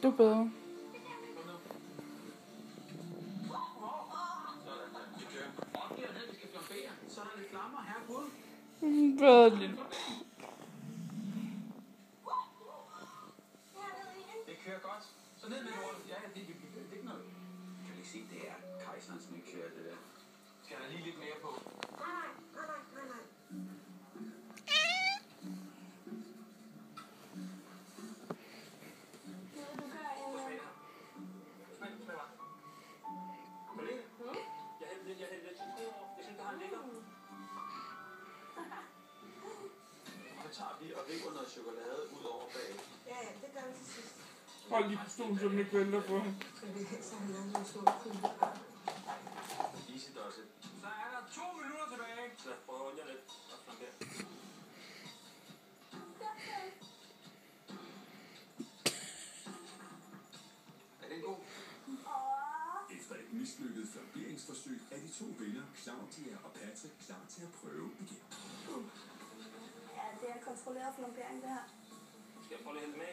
Du er bedre. Bedre lidt. Det kører godt. Så ned med lortet. Ja, det er ikke noget. Kan du ikke se, det er kejseren, som ikke kører det der. Skal der lige lidt mere på? Nej. Så tager vi og river noget chokolade ud over bag. Ja, det gør vi til sidst. Hold lige på stolen, så den ikke vælter på ham. Skal vi have sådan en stor kugle? Easy does it. Så er der 2 minutter tilbage. Så lad os prøve at undre lidt. Er den god? Efter et mislykket flamberingsforsøg er de to venner, Claudia og Patrick, klar til at prøve igen. Ja, det er kontrolleret flambering, det her. Skal jeg prøve at hente med?